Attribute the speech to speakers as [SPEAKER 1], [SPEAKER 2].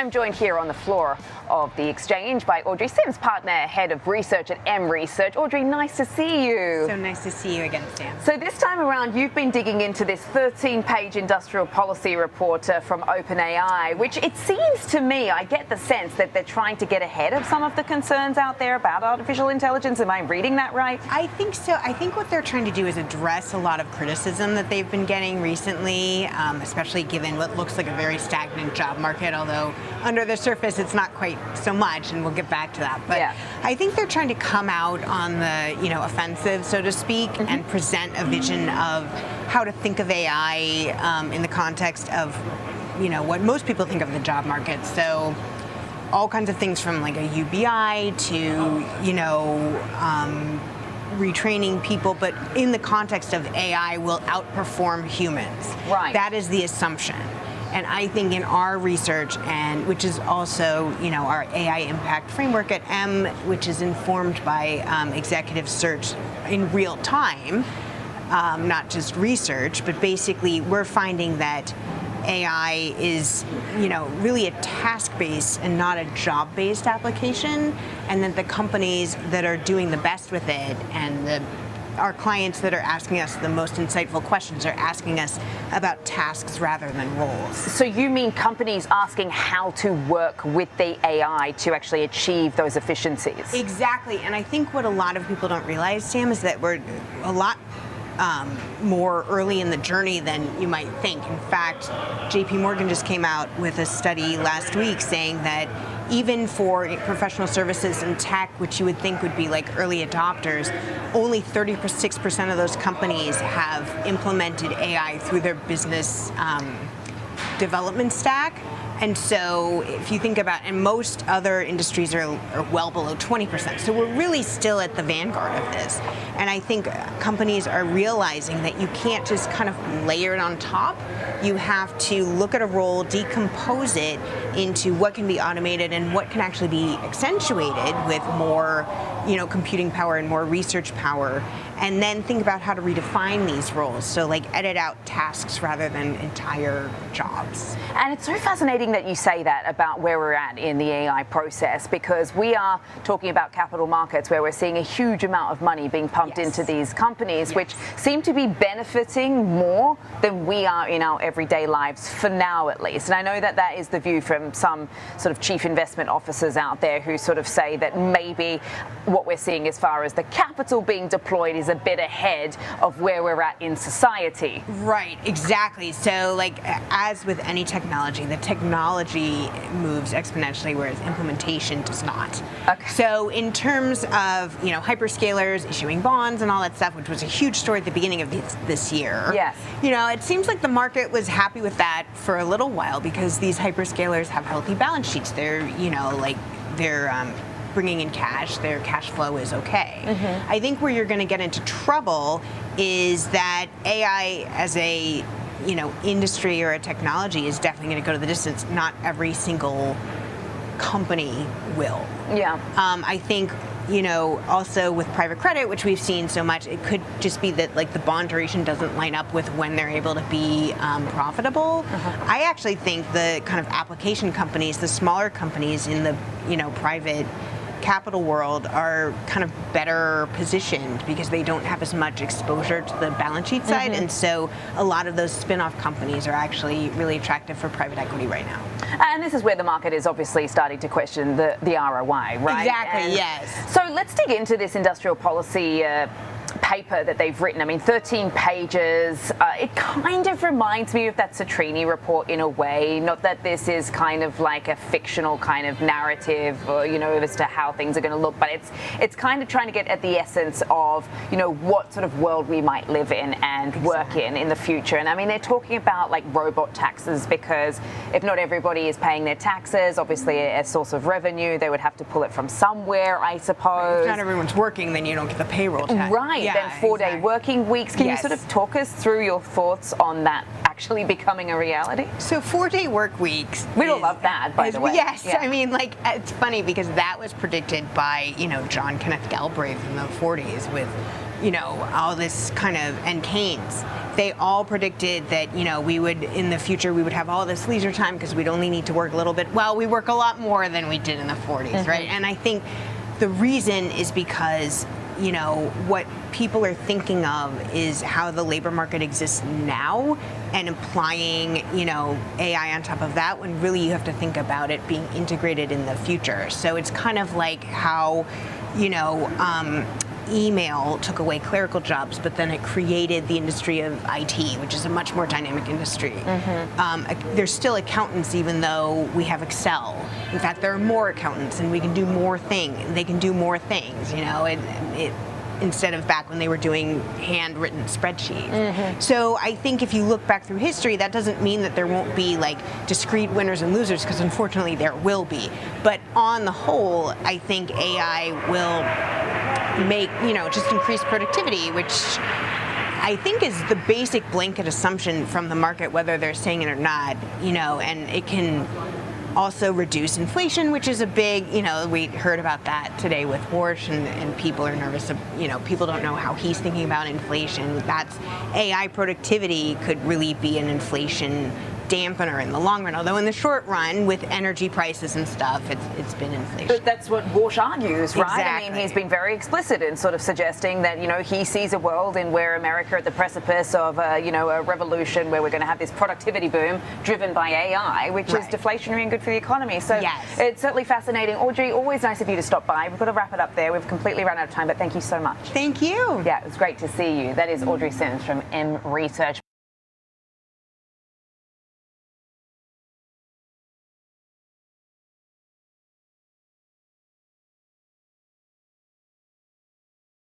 [SPEAKER 1] I'm joined here on the floor of the exchange by Audrey Symes, partner, head of research at M Research. Audrey, nice to see you.
[SPEAKER 2] So nice to see you again, Sam.
[SPEAKER 1] So this time around, you've been digging into this 13-page industrial policy report from OpenAI, which it seems to me, I get the sense that they're trying to get ahead of some of the concerns out there about artificial intelligence. Am I reading that right?
[SPEAKER 2] I think so. I think what they're trying to do is address a lot of criticism that they've been getting recently, especially given what looks like a very stagnant job market, although under the surface it's not quite so much, and we'll get back to that. But yeah. I think they're trying to come out on the offensive, so to speak, and present a vision of how to think of AI in the context of what most people think of the job market. So all kinds of things from like a UBI to retraining people, but in the context of AI will outperform humans.
[SPEAKER 1] Right.
[SPEAKER 2] That is the assumption. And I think in our research, and which is also, our AI impact framework at M, which is informed by executive search in real time, not just research, but basically we're finding that AI is, really a task-based and not a job-based application, and that the companies that are doing the best with it and our clients that are asking us the most insightful questions are asking us about tasks rather than roles.
[SPEAKER 1] So you mean companies asking how to work with the AI to actually achieve those efficiencies?
[SPEAKER 2] Exactly, and I think what a lot of people don't realize, Sam, is that we're a lot more early in the journey than you might think. In fact, JP Morgan just came out with a study last week saying that even for professional services and tech, which you would think would be like early adopters, only 36% of those companies have implemented AI through their business development stack. And so if you think about, and most other industries are well below 20%. So we're really still at the vanguard of this. And I think companies are realizing that you can't just kind of layer it on top. You have to look at a role, decompose it into what can be automated and what can actually be accentuated with more, computing power and more research power. And then think about how to redefine these roles. So like edit out tasks rather than entire jobs.
[SPEAKER 1] And it's so fascinating that you say that about where we're at in the AI process, because we are talking about capital markets where we're seeing a huge amount of money being pumped into these companies, which seem to be benefiting more than we are in our everyday lives, for now at least. And I know that that is the view from some sort of chief investment officers out there who sort of say that maybe what we're seeing as far as the capital being deployed is a bit ahead of where we're at in society.
[SPEAKER 2] Right, exactly. So like as with any technology, the technology moves exponentially, whereas implementation does not.
[SPEAKER 1] Okay.
[SPEAKER 2] So in terms of, hyperscalers issuing bonds and all that stuff, which was a huge story at the beginning of this year.
[SPEAKER 1] Yes.
[SPEAKER 2] It seems like the market was happy with that for a little while because these hyperscalers have healthy balance sheets. They're, they're bringing in cash, their cash flow is okay. I think where you're going to get into trouble is that AI as a industry or a technology is definitely going to go to the distance. Not every single company will.
[SPEAKER 1] Yeah.
[SPEAKER 2] I think also with private credit, which we've seen so much, it could just be that like the bond duration doesn't line up with when they're able to be profitable. I actually think the kind of application companies, the smaller companies in the private capital world are kind of better positioned because they don't have as much exposure to the balance sheet side, and so a lot of those spin-off companies are actually really attractive for private equity right now.
[SPEAKER 1] And this is where the market is obviously starting to question the ROI, right?
[SPEAKER 2] Exactly,
[SPEAKER 1] and
[SPEAKER 2] yes.
[SPEAKER 1] So let's dig into this industrial policy paper that they've written. I mean, 13 pages. It kind of reminds me of that Citrini report in a way. Not that this is kind of like a fictional kind of narrative, or, as to how things are going to look, but it's kind of trying to get at the essence of, what sort of world we might live in and work in the future. And I mean, they're talking about like robot taxes, because if not everybody is paying their taxes, obviously a source of revenue, they would have to pull it from somewhere, I suppose.
[SPEAKER 2] If not everyone's working, then you don't get the payroll tax.
[SPEAKER 1] Right.
[SPEAKER 2] Yeah,
[SPEAKER 1] then 4-day working weeks. Can you sort of talk us through your thoughts on that actually becoming a reality?
[SPEAKER 2] So 4-day work weeks.
[SPEAKER 1] We'd all love that, by the way.
[SPEAKER 2] Yes. Yeah. I mean, like, it's funny because that was predicted by, John Kenneth Galbraith in the 40s with, all this kind of, and Keynes. they all predicted that, we would, in the future, we would have all this leisure time because we'd only need to work a little bit. Well, we work a lot more than we did in the 40s, right? And I think the reason is because, what people are thinking of is how the labor market exists now and applying, AI on top of that, when really you have to think about it being integrated in the future. So it's kind of like how, email took away clerical jobs, but then it created the industry of IT, which is a much more dynamic industry. There's still accountants, even though we have Excel. In fact, there are more accountants, and we can do more things. They can do more things. Instead of back when they were doing handwritten spreadsheets. So I think if you look back through history, that doesn't mean that there won't be discrete winners and losers, because unfortunately there will be. But on the whole, I think AI will make, just increase productivity, which I think is the basic blanket assumption from the market, whether they're saying it or not, and it can also reduce inflation, which is a big, we heard about that today with Warsh, and people are nervous, people don't know how he's thinking about inflation. That's AI productivity could really be an inflation dampener in the long run, although in the short run, with energy prices and stuff, it's been inflation.
[SPEAKER 1] But that's what Warsh argues, right?
[SPEAKER 2] Exactly.
[SPEAKER 1] I mean, he's been very explicit in sort of suggesting that, he sees a world in where America at the precipice of, a revolution where we're going to have this productivity boom driven by AI, which is deflationary and good for the economy. So it's certainly fascinating. Audrey, always nice of you to stop by. We've got to wrap it up there. We've completely run out of time, but thank you so much.
[SPEAKER 2] Thank you.
[SPEAKER 1] Yeah, it was great to see you. That is Audrey Symes from M Research.